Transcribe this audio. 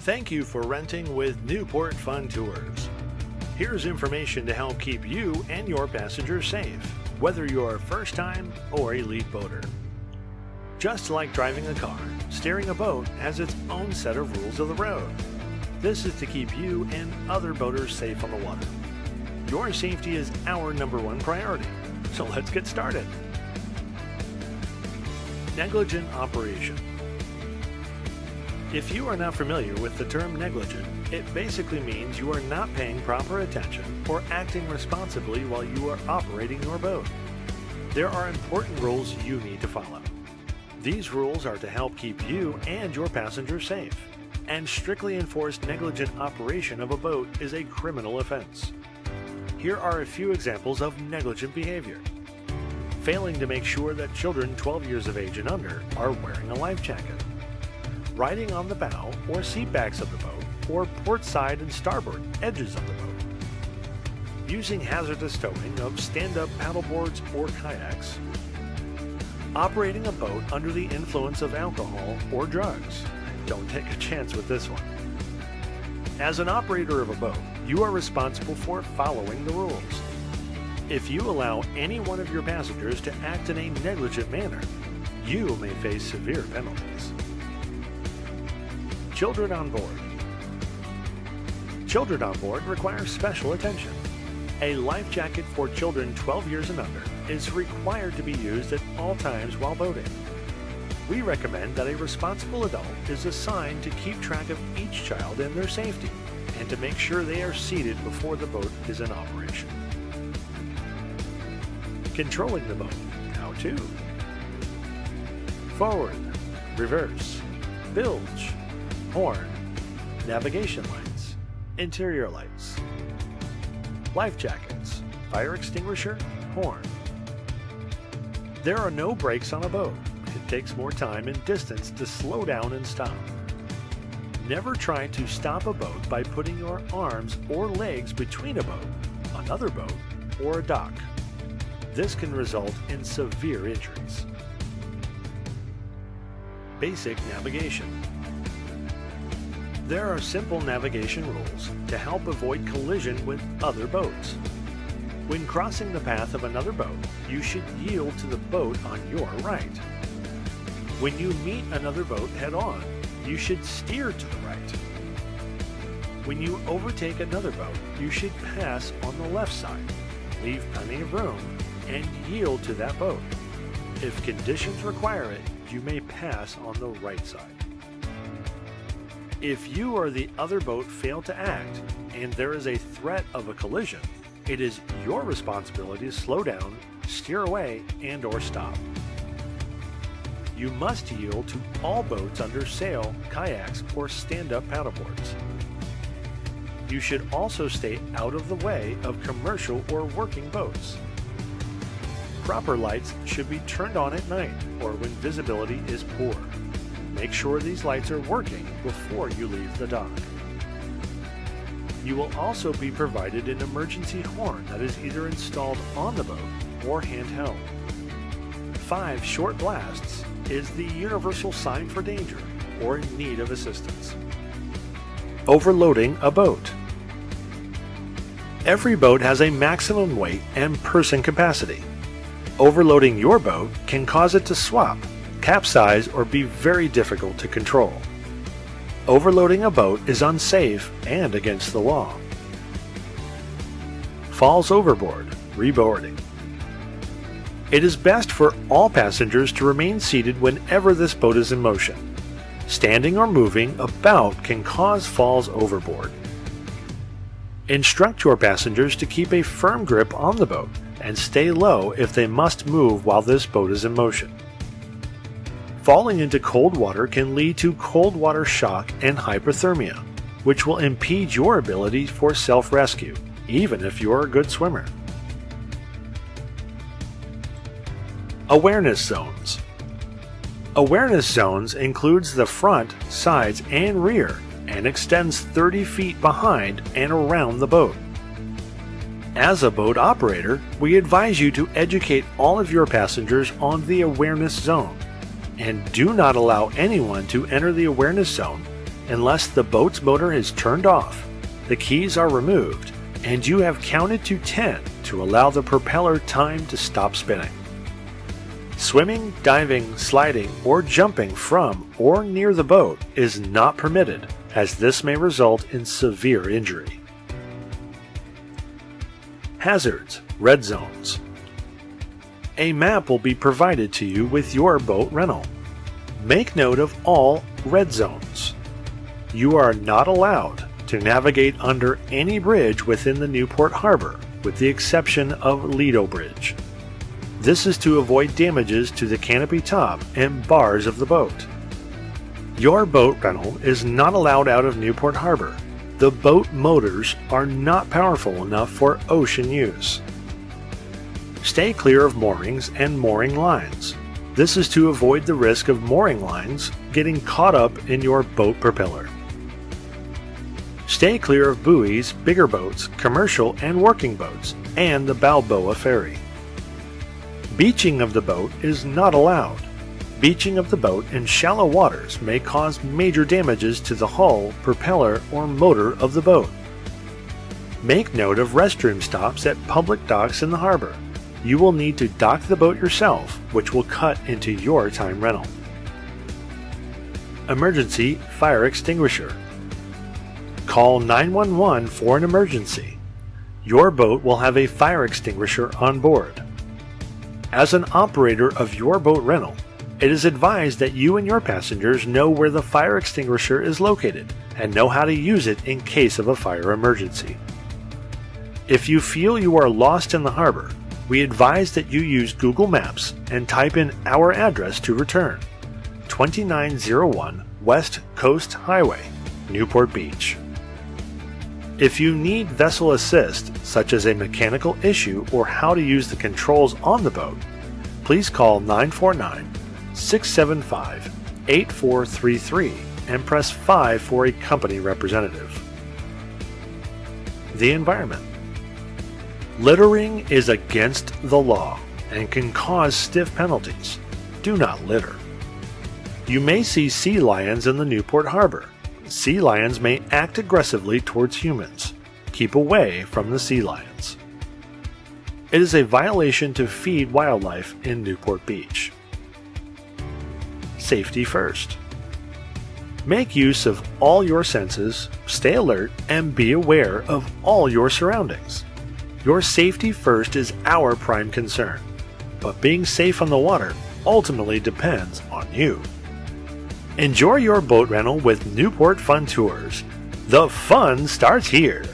Thank you for renting with Newport Fun Tours. Here's information to help keep you and your passengers safe, whether you're a first-time or elite boater. Just like driving a car, steering a boat has its own set of rules of the road. This is to keep you and other boaters safe on the water. Your safety is our #1 priority, so let's get started. Negligent operation. If you are not familiar with the term negligent, it basically means you are not paying proper attention or acting responsibly while you are operating your boat. There are important rules you need to follow. These rules are to help keep you and your passengers safe, and strictly enforced negligent operation of a boat is a criminal offense. Here are a few examples of negligent behavior. Failing to make sure that children 12 years of age and under are wearing a life jacket. Riding on the bow or seat backs of the boat or port side and starboard edges of the boat. Using hazardous towing of stand-up paddleboards or kayaks. Operating a boat under the influence of alcohol or drugs. Don't take a chance with this one. As an operator of a boat, you are responsible for following the rules. If you allow any one of your passengers to act in a negligent manner, you may face severe penalties. Children on board. Children on board require special attention. A life jacket for children 12 years and under is required to be used at all times while boating. We recommend that a responsible adult is assigned to keep track of each child and their safety, and to make sure they are seated before the boat is in operation. Controlling the boat. How to. Forward, reverse, bilge, horn, navigation lights, interior lights, life jackets, fire extinguisher, horn. There are no brakes on a boat. It takes more time and distance to slow down and stop. Never try to stop a boat by putting your arms or legs between a boat, another boat, or a dock. This can result in severe injuries. Basic navigation. There are simple navigation rules to help avoid collision with other boats. When crossing the path of another boat, you should yield to the boat on your right. When you meet another boat head-on, you should steer to the right. When you overtake another boat, you should pass on the left side, leave plenty of room, and yield to that boat. If conditions require it, you may pass on the right side. If you or the other boat fail to act, and there is a threat of a collision, it is your responsibility to slow down, steer away, and/or stop. You must yield to all boats under sail, kayaks, or stand-up paddleboards. You should also stay out of the way of commercial or working boats. Proper lights should be turned on at night or when visibility is poor. Make sure these lights are working before you leave the dock. You will also be provided an emergency horn that is either installed on the boat or handheld. 5 short blasts is the universal sign for danger or in need of assistance. Overloading a boat. Every boat has a maximum weight and person capacity. Overloading your boat can cause it to swap, capsize, or be very difficult to control. Overloading a boat is unsafe and against the law. Falls overboard, reboarding. It is best for all passengers to remain seated whenever this boat is in motion. Standing or moving about can cause falls overboard. Instruct your passengers to keep a firm grip on the boat and stay low if they must move while this boat is in motion. Falling into cold water can lead to cold water shock and hypothermia, which will impede your ability for self-rescue, even if you are a good swimmer. Awareness zones. Awareness zones includes the front, sides, and rear, and extends 30 feet behind and around the boat. As a boat operator, we advise you to educate all of your passengers on the awareness zone, and do not allow anyone to enter the awareness zone unless the boat's motor is turned off, the keys are removed, and you have counted to 10 to allow the propeller time to stop spinning. Swimming, diving, sliding, or jumping from or near the boat is not permitted, as this may result in severe injury. Hazards, red zones. A map will be provided to you with your boat rental. Make note of all red zones. You are not allowed to navigate under any bridge within the Newport Harbor, with the exception of Lido Bridge. This is to avoid damages to the canopy top and bars of the boat. Your boat rental is not allowed out of Newport Harbor. The boat motors are not powerful enough for ocean use. Stay clear of moorings and mooring lines. This is to avoid the risk of mooring lines getting caught up in your boat propeller. Stay clear of buoys, bigger boats, commercial and working boats, and the Balboa ferry. Beaching of the boat is not allowed. Beaching of the boat in shallow waters may cause major damages to the hull, propeller, or motor of the boat. Make note of restroom stops at public docks in the harbor. You will need to dock the boat yourself, which will cut into your time rental. Emergency fire extinguisher. Call 911 for an emergency. Your boat will have a fire extinguisher on board. As an operator of your boat rental, it is advised that you and your passengers know where the fire extinguisher is located and know how to use it in case of a fire emergency. If you feel you are lost in the harbor, we advise that you use Google Maps and type in our address to return: 2901 West Coast Highway, Newport Beach. If you need vessel assist, such as a mechanical issue or how to use the controls on the boat, please call 949-675-8433 and press 5 for a company representative. The environment. Littering is against the law and can cause stiff penalties. Do not litter. You may see sea lions in the Newport Harbor. Sea lions may act aggressively towards humans. Keep away from the sea lions. It is a violation to feed wildlife in Newport Beach. Safety first. Make use of all your senses, stay alert, and be aware of all your surroundings. Your safety first is our prime concern, but being safe on the water ultimately depends on you. Enjoy your boat rental with Newport Fun Tours. The fun starts here!